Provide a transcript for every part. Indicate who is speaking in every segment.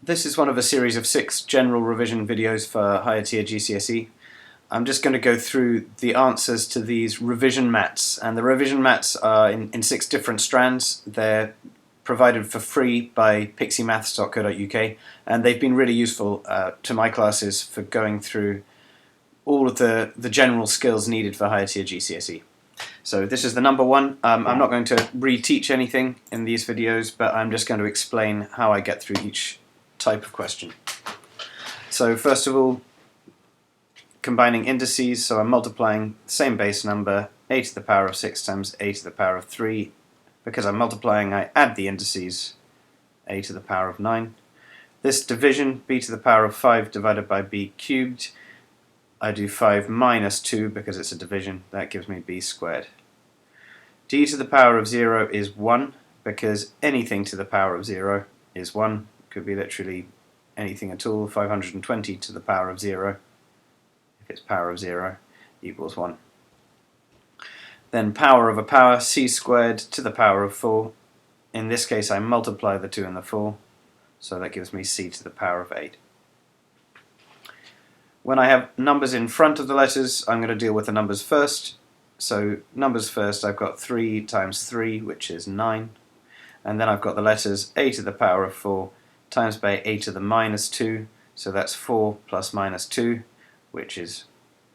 Speaker 1: This is one of a series of 6 general revision videos for higher tier GCSE. I'm just going to go through the answers to these revision mats, and the revision mats are in 6 different strands. They're provided for free by pixiemaths.co.uk, and they've been really useful to my classes for going through all of the general skills needed for higher tier GCSE. So this is the number one. I'm not going to reteach anything in these videos, but I'm just going to explain how I get through each type of question. So first of all, combining indices, so I'm multiplying the same base number, a to the power of 6 times a to the power of 3. Because I'm multiplying, I add the indices, a to the power of 9. This division, b to the power of 5 divided by b cubed, I do 5 minus 2 because it's a division, that gives me b squared. D to the power of 0 is 1, because anything to the power of 0 is 1. Could be literally anything at all. 520 to the power of 0, if it's power of 0, equals 1. Then power of a power, c squared to the power of 4. In this case I multiply the 2 and the 4, so that gives me c to the power of 8. When I have numbers in front of the letters, I'm going to deal with the numbers first. So numbers first, I've got 3 times 3, which is 9. And then I've got the letters a to the power of 4 times by a to the minus 2, so that's 4 plus minus 2, which is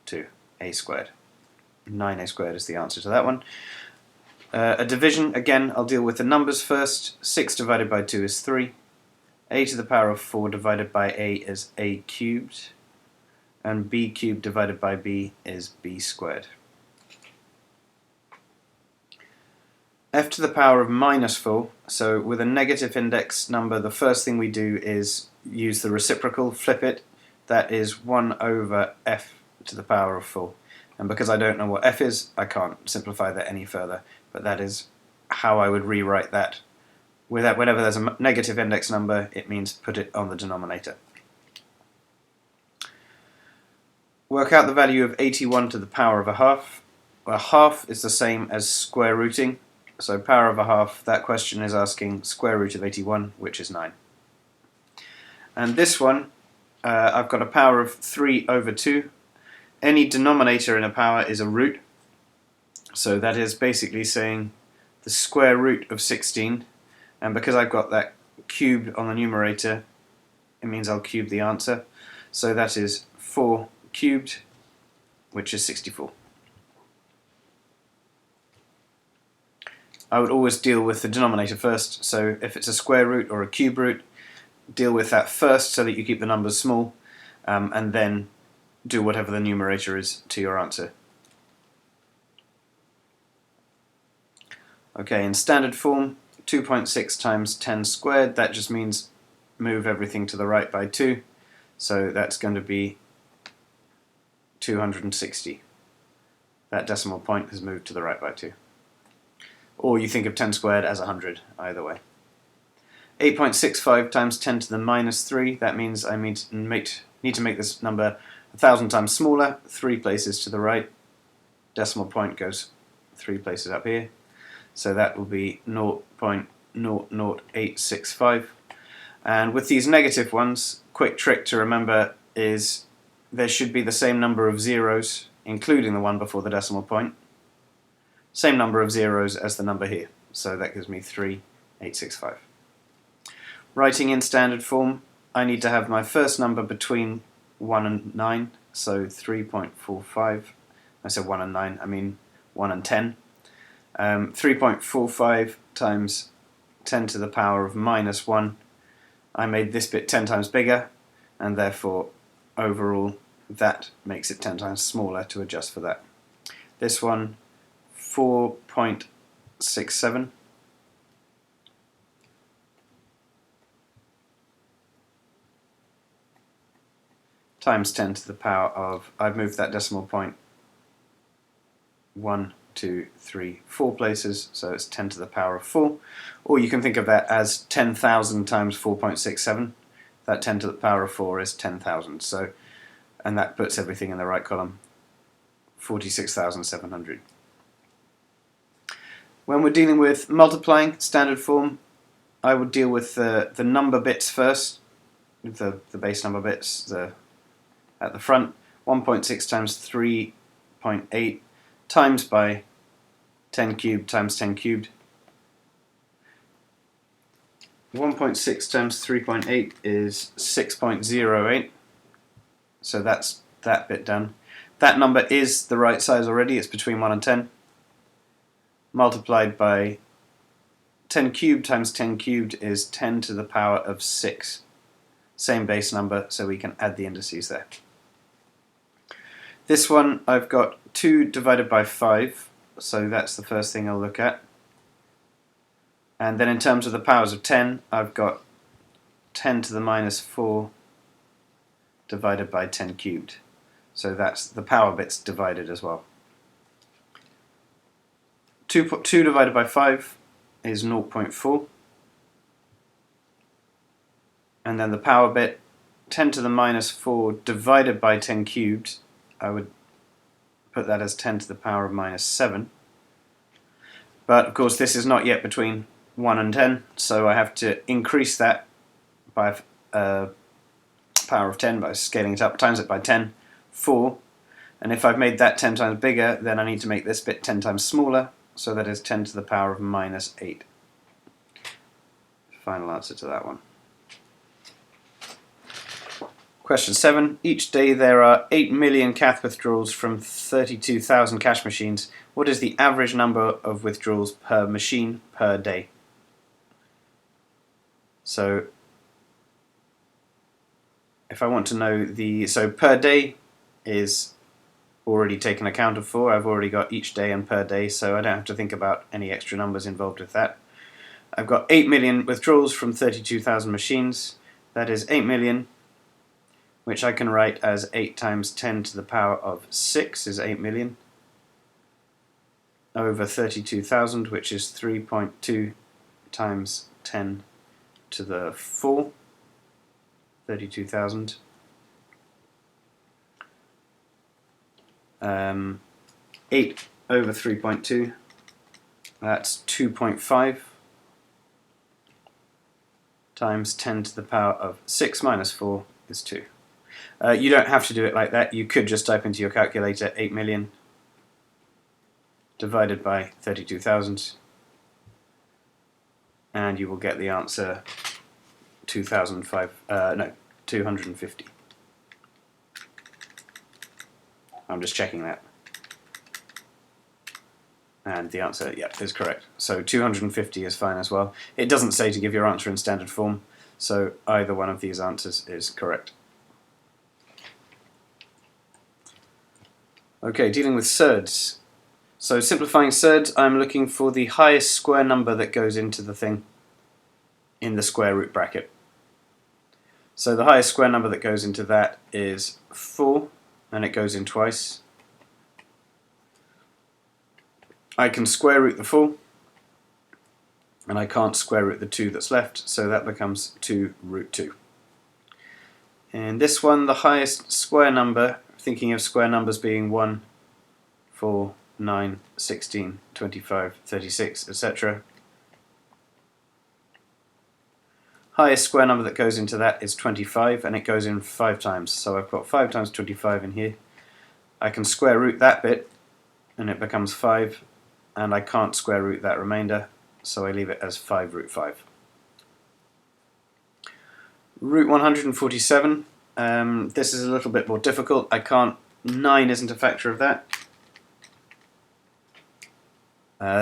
Speaker 1: 2, a squared. 9a squared is the answer to that one. A division, again, I'll deal with the numbers first. 6 divided by 2 is 3. A to the power of 4 divided by a is a cubed. And b cubed divided by b is b squared. F to the power of minus 4, so with a negative index number, the first thing we do is use the reciprocal, flip it. That is 1 over f to the power of 4. And because I don't know what f is, I can't simplify that any further, but that is how I would rewrite that. Whenever there's a negative index number, it means put it on the denominator. Work out the value of 81 to the power of a half. A half is the same as square rooting. So power of a half, that question is asking square root of 81, which is 9. And this one, I've got a power of 3 over 2. Any denominator in a power is a root. So that is basically saying the square root of 16. And because I've got that cubed on the numerator, it means I'll cube the answer. So that is 4 cubed, which is 64. I would always deal with the denominator first, so if it's a square root or a cube root, deal with that first so that you keep the numbers small, and then do whatever the numerator is to your answer. Okay, in standard form, 2.6 times 10 squared, that just means move everything to the right by 2, so that's going to be 260. That decimal point has moved to the right by 2. Or you think of 10 squared as 100, either way. 8.65 times 10 to the minus 3, that means I need to make this number 1,000 times smaller, 3 places to the right. Decimal point goes 3 places up here. So that will be 0.00865. And with these negative ones, quick trick to remember is there should be the same number of zeros, including the one before the decimal point. Same number of zeros as the number here, so that gives me 3,865. Writing in standard form, I need to have my first number between 1 and 9, so 3.45. I said 1 and 9, I mean 1 and 10. 3.45 times 10 to the power of minus 1. I made this bit 10 times bigger, and therefore overall that makes it 10 times smaller to adjust for that. This one, 4.67 times 10 to the power of, I've moved that decimal point 1, 2, 3, 4 places, so it's 10 to the power of 4. Or you can think of that as 10,000 times 4.67. That 10 to the power of 4 is 10,000. So, and that puts everything in the right column, 46,700. When we're dealing with multiplying, standard form, I would deal with the number bits first. the base number bits at the front. 1.6 times 3.8 times by 10 cubed times 10 cubed. 1.6 times 3.8 is 6.08, so that's that bit done. That number is the right size already, it's between 1 and 10. Multiplied by 10 cubed times 10 cubed is 10 to the power of 6. Same base number, so we can add the indices there. This one I've got 2 divided by 5, so that's the first thing I'll look at. And then in terms of the powers of 10, I've got 10 to the minus 4 divided by 10 cubed. So that's the power bits divided as well. 2 divided by 5 is 0.4. And then the power bit, 10 to the minus 4 divided by 10 cubed, I would put that as 10 to the power of minus 7. But of course this is not yet between 1 and 10, so I have to increase that by power of 10 by scaling it up, times it by 10, 4. And if I've made that 10 times bigger, then I need to make this bit 10 times smaller, so that is 10 to the power of minus 8. Final answer to that one. Question 7. Each day there are 8 million cash withdrawals from 32,000 cash machines. What is the average number of withdrawals per machine per day? So if I want to know so per day is already taken account of for. I've already got each day and per day, so I don't have to think about any extra numbers involved with that. I've got 8 million withdrawals from 32,000 machines. That is 8 million, which I can write as 8 times 10 to the power of 6 is 8 million, over 32,000, which is 3.2 times 10 to the 4, 32,000. 8 over 3.2, that's 2.5 times 10 to the power of 6 minus 4 is 2. You don't have to do it like that. You could just type into your calculator 8 million divided by 32,000 and you will get the answer 250. I'm just checking that. And the answer, yeah, is correct. So 250 is fine as well. It doesn't say to give your answer in standard form, so either one of these answers is correct. Okay, dealing with surds. So simplifying surds, I'm looking for the highest square number that goes into the thing in the square root bracket. So the highest square number that goes into that is 4, and it goes in twice. I can square root the 4, and I can't square root the 2 that's left, so that becomes 2 root 2. And this one, the highest square number, thinking of square numbers being 1, 4, 9, 16, 25, 36, etc. Highest square number that goes into that is 25, and it goes in 5 times. So I've got 5 times 25 in here. I can square root that bit, and it becomes 5, and I can't square root that remainder, so I leave it as 5 root 5. Root 147, this is a little bit more difficult. 9 isn't a factor of that.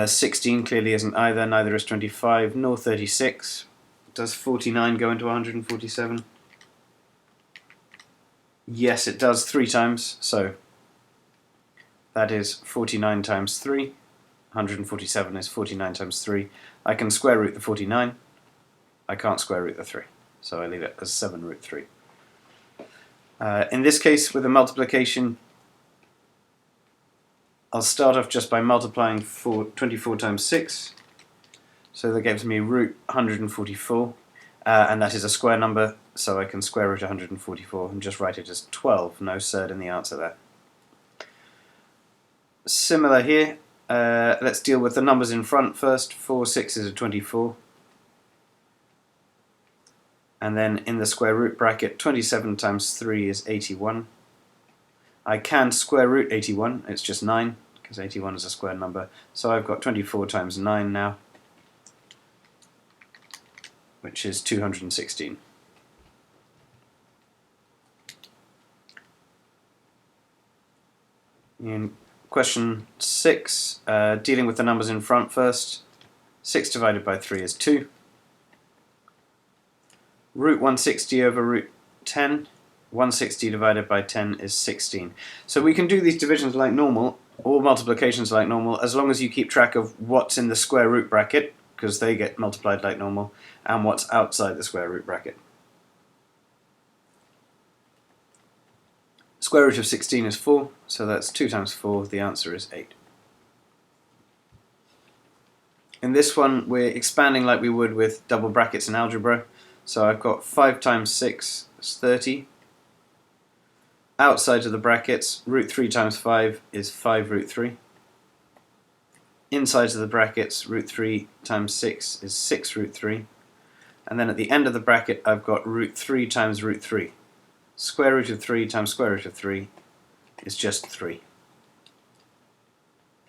Speaker 1: 16 clearly isn't either, neither is 25, nor 36. Does 49 go into 147? Yes, it does 3 times, so that is 49 times 3. 147 is 49 times 3. I can square root the 49. I can't square root the 3, so I leave it as 7 root 3. In this case, with a multiplication, I'll start off just by multiplying 24 times 6. So that gives me root 144, and that is a square number, so I can square root 144 and just write it as 12. No surd in the answer there. Similar here, let's deal with the numbers in front first. 4 6s are 24. And then in the square root bracket, 27 times 3 is 81. I can square root 81, it's just 9, because 81 is a square number. So I've got 24 times 9 now, which is 216. In question 6, dealing with the numbers in front first, 6 divided by 3 is 2. Root 160 over root 10, 160 divided by 10 is 16. So we can do these divisions like normal, or multiplications like normal, as long as you keep track of what's in the square root bracket, because they get multiplied like normal, and what's outside the square root bracket. Square root of 16 is 4, so that's 2 times 4, the answer is 8. In this one, we're expanding like we would with double brackets in algebra. So I've got 5 times 6 is 30. Outside of the brackets, root 3 times 5 is 5 root 3. Inside of the brackets, root 3 times 6 is 6 root 3. And then at the end of the bracket, I've got root 3 times root 3. Square root of 3 times square root of 3 is just 3.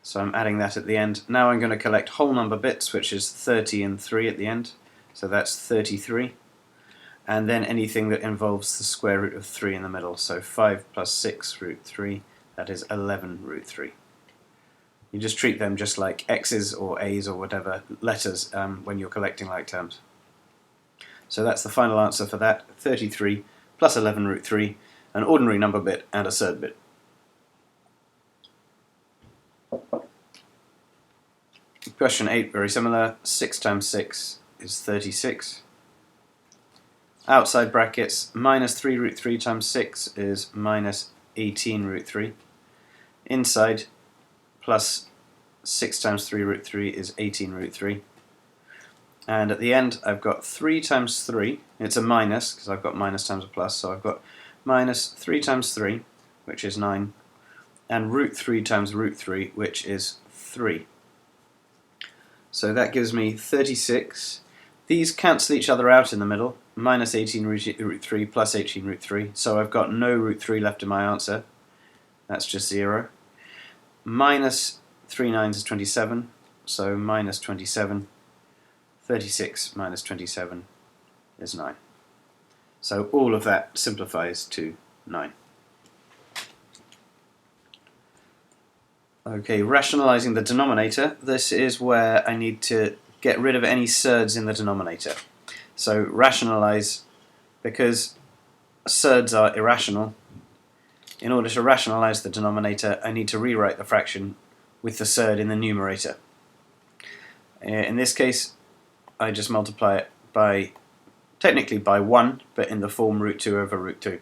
Speaker 1: So I'm adding that at the end. Now I'm going to collect whole number bits, which is 30 and 3 at the end. So that's 33. And then anything that involves the square root of 3 in the middle. So 5 plus 6 root 3, that is 11 root 3. You just treat them just like x's or a's or whatever letters when you're collecting like terms. So that's the final answer for that, 33 plus 11 root 3, an ordinary number bit and a surd bit. Question 8, very similar. 6 times 6 is 36. Outside brackets, minus 3 root 3 times 6 is minus 18 root 3. Inside, plus 6 times 3 root 3 is 18 root 3. And at the end, I've got 3 times 3. It's a minus, because I've got minus times a plus, so I've got minus 3 times 3, which is 9, and root 3 times root 3, which is 3. So that gives me 36. These cancel each other out in the middle. Minus 18 root 3 plus 18 root 3. So I've got no root 3 left in my answer. That's just 0. Minus 3 nines is 27. So minus 27. 36 minus 27 is 9. So all of that simplifies to 9. Okay, rationalising the denominator. This is where I need to get rid of any surds in the denominator. So rationalise, because surds are irrational. In order to rationalise the denominator, I need to rewrite the fraction with the surd in the numerator. In this case, I just multiply it by, technically by 1, but in the form root 2 over root 2.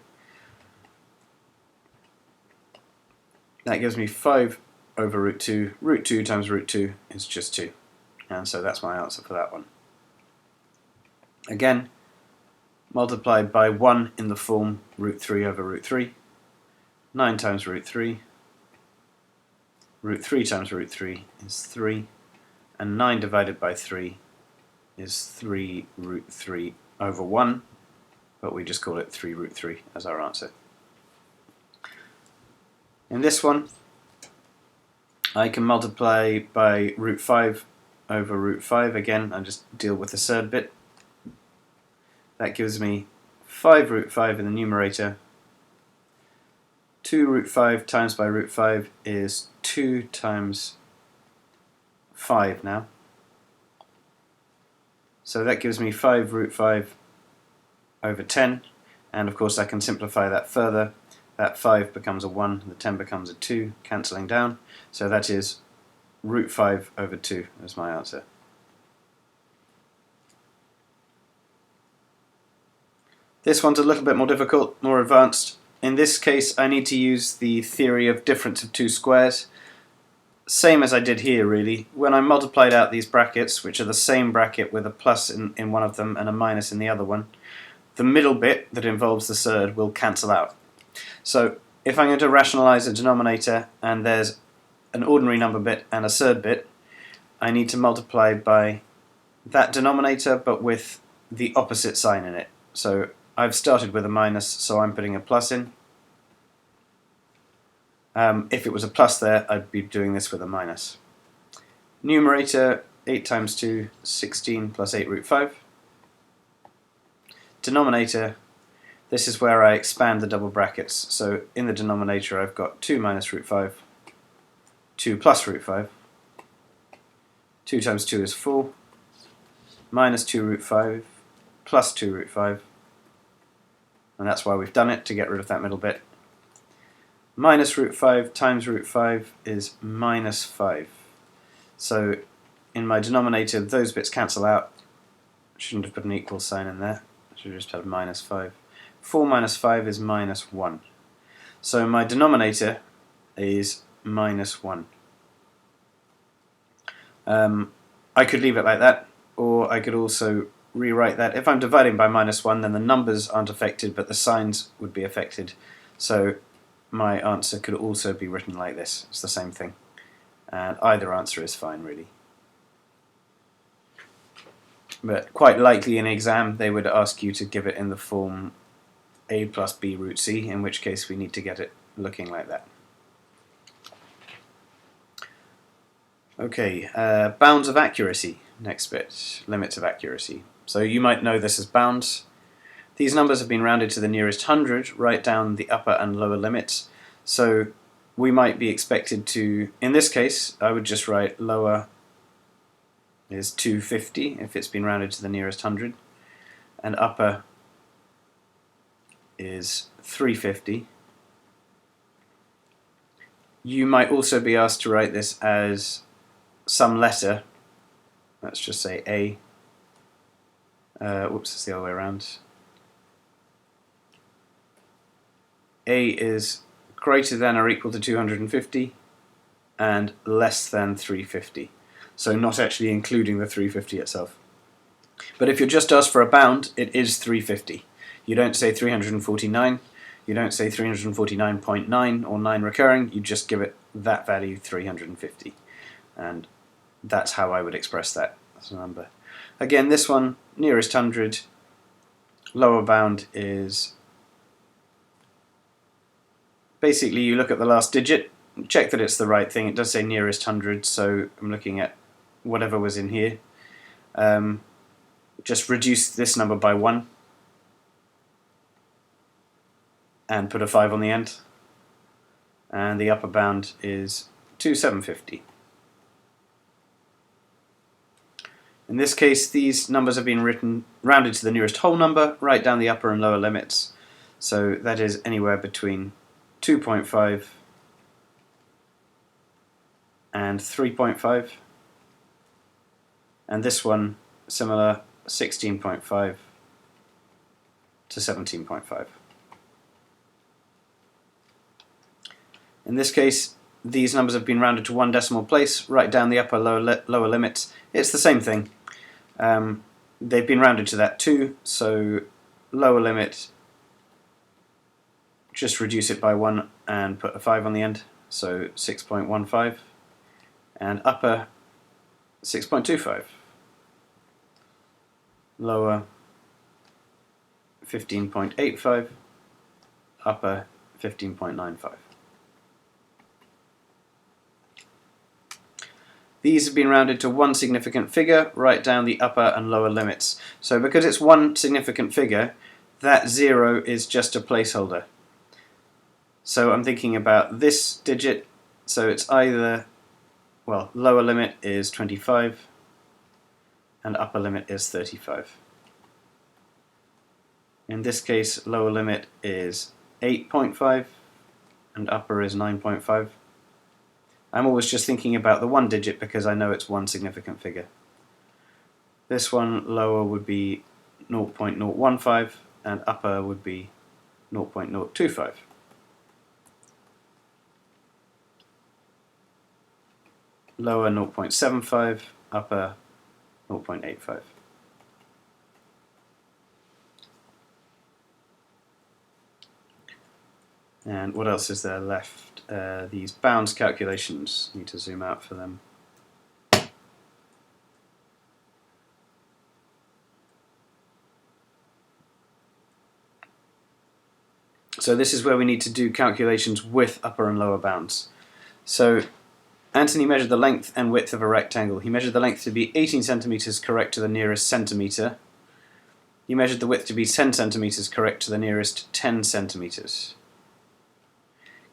Speaker 1: That gives me 5 over root 2. Root 2 times root 2 is just 2. And so that's my answer for that one. Again, multiplied by 1 in the form root 3 over root 3. 9 times root 3. Root 3 times root 3 is 3. And 9 divided by 3 is 3 root 3 over 1. But we just call it 3 root 3 as our answer. In this one, I can multiply by root 5 over root 5. Again, I just deal with the surd bit. That gives me 5 root 5 in the numerator. 2 root 5 times by root 5 is 2 times 5 now. So that gives me 5 root 5 over 10. And of course I can simplify that further. That 5 becomes a 1, the 10 becomes a 2, cancelling down. So that is root 5 over 2 as my answer. This one's a little bit more difficult, more advanced. In this case, I need to use the theory of difference of two squares. Same as I did here, really. When I multiplied out these brackets, which are the same bracket with a plus in one of them and a minus in the other one, the middle bit that involves the surd will cancel out. So if I'm going to rationalise a denominator and there's an ordinary number bit and a surd bit, I need to multiply by that denominator but with the opposite sign in it. So I've started with a minus, so I'm putting a plus in. If it was a plus there, I'd be doing this with a minus. Numerator, 8 times 2, 16 plus 8 root 5. Denominator, this is where I expand the double brackets. So in the denominator I've got 2 minus root 5, 2 plus root 5. 2 times 2 is 4, minus 2 root 5, plus 2 root 5. And that's why we've done it, to get rid of that middle bit. Minus root 5 times root 5 is minus 5. So in my denominator, those bits cancel out. Shouldn't have put an equal sign in there. Should have just had minus 5. 4 minus 5 is minus 1. So my denominator is minus 1. I could leave it like that, or I could also rewrite that. If I'm dividing by minus 1, then the numbers aren't affected, but the signs would be affected. So my answer could also be written like this. It's the same thing. And either answer is fine, really. But quite likely in exam they would ask you to give it in the form a plus b root c, in which case we need to get it looking like that. Okay, bounds of accuracy, next bit, limits of accuracy. So you might know this as bounds. These numbers have been rounded to the nearest hundred, write down the upper and lower limits. So we might be expected to, in this case, I would just write lower is 250 if it's been rounded to the nearest hundred, and upper is 350. You might also be asked to write this as some letter. Let's just say A. Whoops, it's the other way around. A is greater than or equal to 250 and less than 350. So not actually including the 350 itself. But if you're just asked for a bound, it is 350. You don't say 349, you don't say 349.9 or 9 recurring, you just give it that value, 350. And that's how I would express that as a number. Again, this one, nearest 100, lower bound is basically you look at the last digit, check that it's the right thing. It does say nearest 100, so I'm looking at whatever was in here. Just reduce this number by 1 and put a 5 on the end. And the upper bound is 2750. In this case, these numbers have been rounded to the nearest whole number, write down the upper and lower limits. So that is anywhere between 2.5 and 3.5. And this one, similar, 16.5 to 17.5. In this case, these numbers have been rounded to one decimal place, write down the upper lower limits. It's the same thing. They've been rounded to that too, so lower limit, just reduce it by 1 and put a 5 on the end, so 6.15, and upper 6.25, lower 15.85, upper 15.95. These have been rounded to one significant figure, write down the upper and lower limits. So because it's one significant figure, that 0 is just a placeholder. So I'm thinking about this digit, so it's either, well, lower limit is 25 and upper limit is 35. In this case, lower limit is 8.5 and upper is 9.5. I'm always just thinking about the one digit because I know it's one significant figure. This one, lower, would be 0.015 and upper would be 0.025. Lower 0.75, upper 0.85. And what else is there left? These bounds calculations, need to zoom out for them. So this is where we need to do calculations with upper and lower bounds. So Anthony measured the length and width of a rectangle. He measured the length to be 18 centimeters correct to the nearest centimeter. He measured the width to be 10 centimeters correct to the nearest 10 centimeters.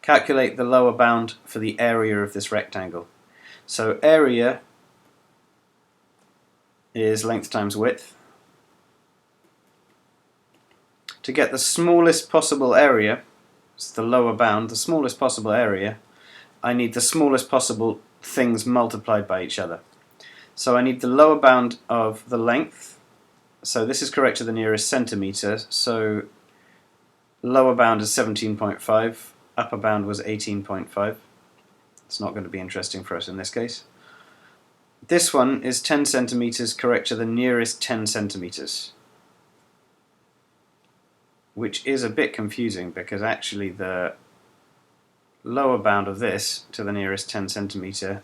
Speaker 1: Calculate the lower bound for the area of this rectangle. So area is length times width. To get the smallest possible area, it's the lower bound, the smallest possible area, I need the smallest possible things multiplied by each other. So I need the lower bound of the length, so this is correct to the nearest centimetre, so lower bound is 17.5, upper bound was 18.5. It's not going to be interesting for us in this case. This one is 10 centimetres correct to the nearest 10 centimetres, which is a bit confusing because actually the lower bound of this to the nearest 10 centimetre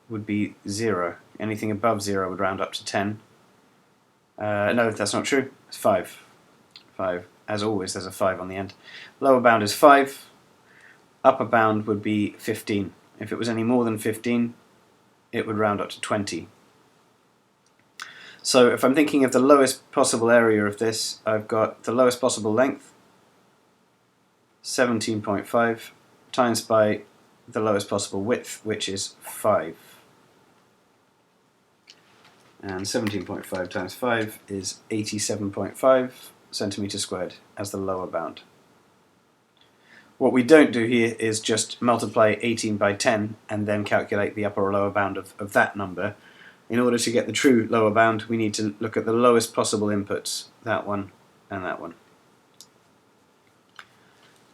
Speaker 1: would be 0. Anything above 0 would round up to 10. No, that's not true. It's 5. 5. As always, there's a 5 on the end. Lower bound is 5. Upper bound would be 15. If it was any more than 15, it would round up to 20. So if I'm thinking of the lowest possible area of this, I've got the lowest possible length, 17.5, times by the lowest possible width, which is 5. And 17.5 times 5 is 87.5 centimeters squared as the lower bound. What we don't do here is just multiply 18 by 10 and then calculate the upper or lower bound of that number. In order to get the true lower bound, we need to look at the lowest possible inputs, that one and that one.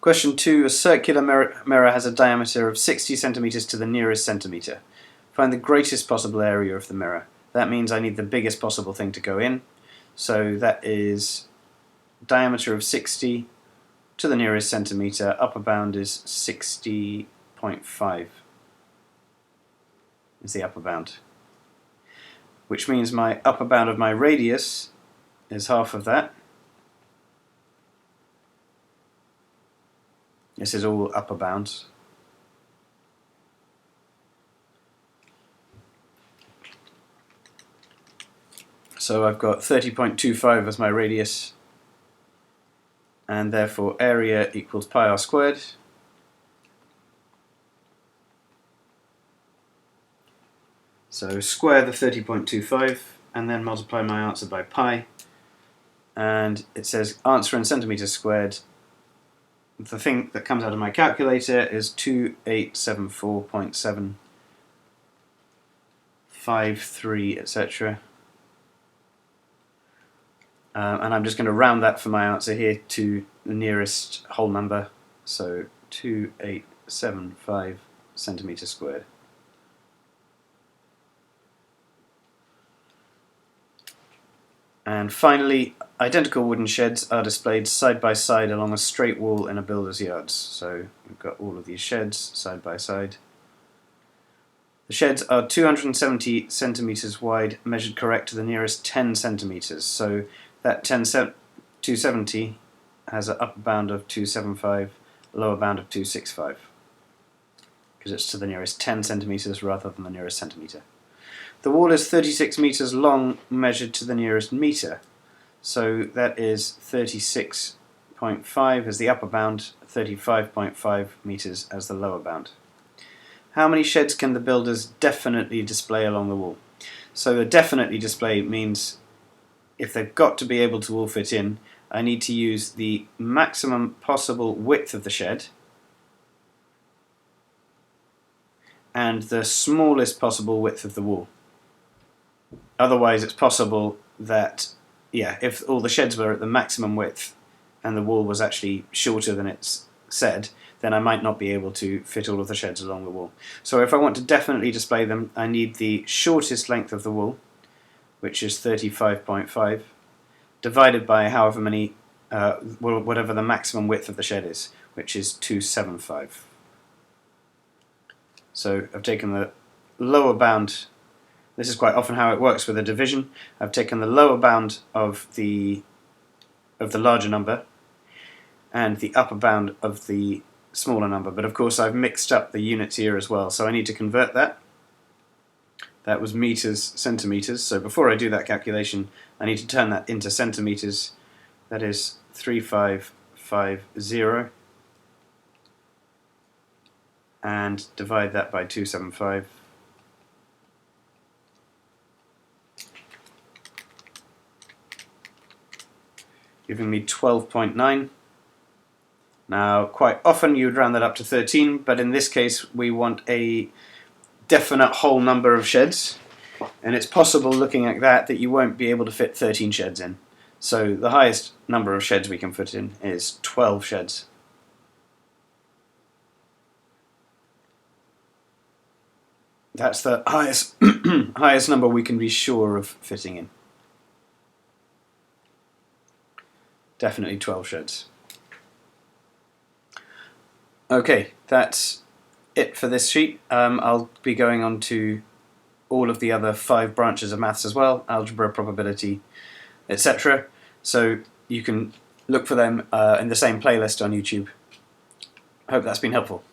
Speaker 1: Question 2. A circular mirror has a diameter of 60 centimeters to the nearest centimeter. Find the greatest possible area of the mirror. That means I need the biggest possible thing to go in. So that is diameter of 60 to the nearest centimeter. Upper bound is 60.5 is the upper bound. Which means my upper bound of my radius is half of that. This is all upper bounds. So I've got 30.25 as my radius, and therefore area equals pi r squared. So square the 30.25 and then multiply my answer by pi, and it says answer in centimeters squared. The thing that comes out of my calculator is 2874.753, etc. And I'm just going to round that for my answer here to the nearest whole number, so 2875 centimeters squared. And finally, identical wooden sheds are displayed side by side along a straight wall in a builder's yards. So we've got all of these sheds side by side. The sheds are 270 centimeters wide, measured correct to the nearest 10 centimeters. So that 270 has an upper bound of 275, lower bound of 265, because it's to the nearest 10 centimeters rather than the nearest centimeter. The wall is 36 meters long, measured to the nearest meter. So that is 36.5 as the upper bound, 35.5 meters as the lower bound. How many sheds can the builders definitely display along the wall? So the definitely display means if they've got to be able to all fit in, I need to use the maximum possible width of the shed and the smallest possible width of the wall. Otherwise it's possible that, if all the sheds were at the maximum width and the wall was actually shorter than it's said, then I might not be able to fit all of the sheds along the wall. So if I want to definitely display them, I need the shortest length of the wall, which is 35.5, divided by however many, whatever the maximum width of the shed is, which is 275. So I've taken the lower bound. This is quite often how it works with a division. I've taken the lower bound of the larger number, and the upper bound of the smaller number. But of course I've mixed up the units here as well, so I need to convert that. That was meters, centimeters, so before I do that calculation I need to turn that into centimeters. That is 3550 and divide that by 275. Giving me 12.9. Now, quite often you would round that up to 13, but in this case we want a definite whole number of sheds, and it's possible looking at that you won't be able to fit 13 sheds in. So the highest number of sheds we can fit in is 12 sheds. That's the highest, highest number we can be sure of fitting in. Definitely 12 sheds. Okay, that's it for this sheet. I'll be going on to all of the other 5 branches of maths as well, algebra, probability, etc. So you can look for them in the same playlist on YouTube. I hope that's been helpful.